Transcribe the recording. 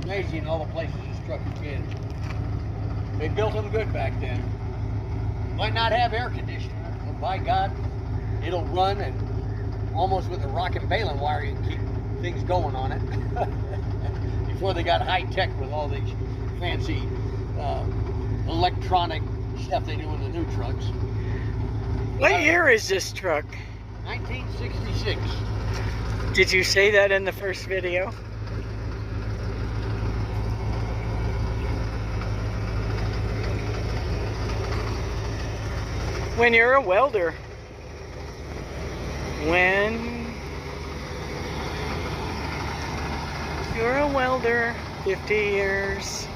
Amazing all the places this truck has been. They built them good back then. Might not have air conditioning, but by God, it'll run, and almost with a rock and baling wire you can keep things going on it. Before they got high tech with all these fancy electronic stuff they do in the new trucks. What year is this truck? 1966. Did you say that in the first video? When you're a welder, when you're a welder, 50 years.